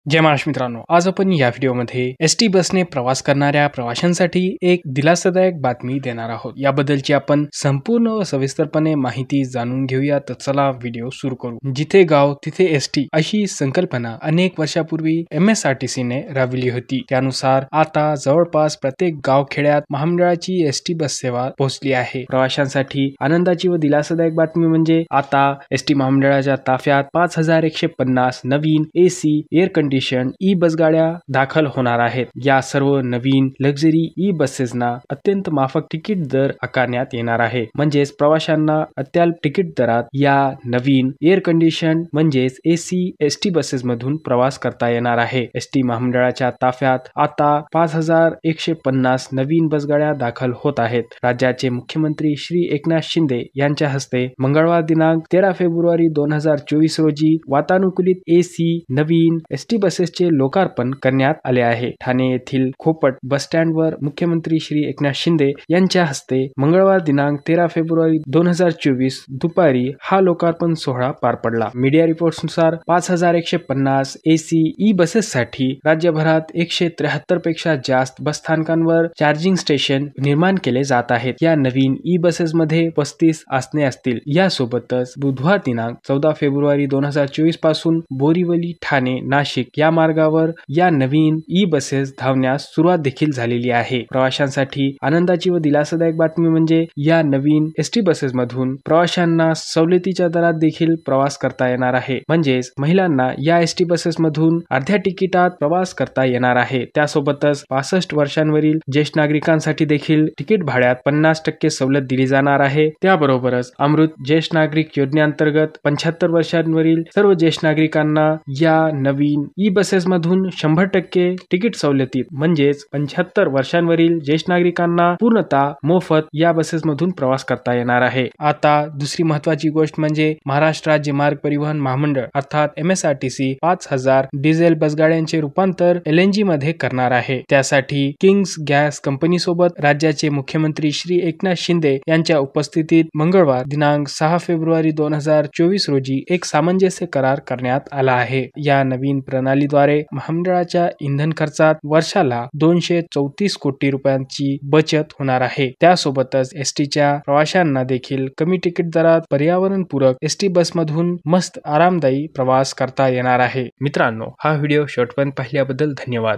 जय महाराष्ट्र मित्रांनो, आज आपण या व्हिडिओमध्ये एसटी बसने प्रवास करणाऱ्या प्रवाशांसाठी एक दिलासादायक बातमी देणार आहोत. याबद्दलची आपण संपूर्ण व सविस्तरपणे माहिती जाणून घेऊया. तर चला व्हिडिओ सुरू करू. जिथे गाव तिथे एसटी अशी संकल्पना अनेक वर्षापूर्वी MSRTC ने राबविली होती. त्यानुसार आता जवळपास प्रत्येक गावखेड्यात महामंडळाची एसटी बस सेवा पोहोचली आहे. प्रवाशांसाठी आनंदाची व दिलासादायक बातमी म्हणजे आता एसटी महामंडळाच्या ताफ्यात 5150 नवीन AC एअर ई बस गाड्या दाखल होणार आहेत. या सर्व नवीन लक्झरी ई बसेसना अत्यंत माफक तिकीट दर आकारण्यात येणार आहे. म्हणजेच प्रवाशांना अत्याल्प तिकीट दरात या नवीन एअर कंडिशन म्हणजेच AC एसटी बसेस मधून प्रवास करता येणार आहे. एसटी महामंडळाच्या ताफ्यात आता 5150 नवीन बसगाड्या दाखल होत आहेत. राज्याचे मुख्यमंत्री श्री एकनाथ शिंदे यांच्या हस्ते मंगळवार दिनांक 13 फेब्रुवारी 2024 रोजी वातानुकूलित AC नवीन एसटी बसेसचे लोकार्पण करण्यात आले आहे. ठाणे येथील खोपट बस स्टँडवर मुख्यमंत्री श्री एकनाथ शिंदे यांच्या हस्ते मंगळवार दिनांक 13 फेब्रुवारी 2024 दुपारी हा लोकार्पण सोहळा पार पडला. मीडिया रिपोर्ट्सनुसार 5150 AC ई बसेससाठी राज्यभरात 173 पेक्षा जास्त बसस्थानकांवर चार्जिंग स्टेशन निर्माण केले जात आहेत. या नवीन ई बसेसमध्ये 35 आसने असतील. यासोबतच बुधवार दिनांक 14 फेब्रुवारी 2024 पासून बोरिवली, ठाणे, नाशिक या मार्गावर या नवीन ई बसेस धावण्यास सुरुवात देखील झालेली आहे. प्रवाशांसाठी आनंदाची व दिलासादायक बातमी म्हणजे या नवीन एसटी बसेस मधून प्रवाशांना सवलतीच्या दरात देखील प्रवास करता येणार आहे. म्हणजेच महिलांना या एसटी बसेस मधून अर्ध्या तिकिटात प्रवास करता येणार आहे. त्यासोबतच 65 वर्षांवरील ज्येष्ठ नागरिकांसाठी देखील तिकीट भाड्यात 50% सवलत दिली जाणार आहे. त्याबरोबरच अमृत ज्येष्ठ नागरिक योजनेअंतर्गत 75 वर्षांवरील सर्व ज्येष्ठ नागरिकांना या नवीन ई बसेस मधून 100% तिकीट सवलतीत म्हणजेच 75 वर्षांवरील ज्येष्ठ नागरिकांना पूर्णतः मोफत या बसेस मधून प्रवास करता येणार आहे. आता दुसरी महत्वाची गोष्ट म्हणजे महाराष्ट्र राज्य मार्ग परिवहन महामंडळ अर्थात MSRTC 5000 डिझेल बसगाड्यांचे रूपांतर LNG मध्ये करणार आहे. त्यासाठी किंग्स गॅस कंपनी सोबत राज्याचे मुख्यमंत्री श्री एकनाथ शिंदे यांच्या उपस्थितीत मंगळवार दिनांक 6 फेब्रुवारी 2024 रोजी एक सामंजस्य करार करण्यात आला आहे. या नवीन प्रणालीद्वारे महामंडळाच्या इंधन खर्चात वर्षाला 234 कोटी रुपयांची बचत होणार आहे. त्यासोबतच एसटीच्या प्रवाशांना देखील कमी तिकीट दरात पर्यावरणपूरक एसटी बस मधून मस्त आरामदायी प्रवास करता येणार आहे. मित्रांनो, हा व्हिडिओ शेवटपर्यंत पाहिल्याबद्दल धन्यवाद.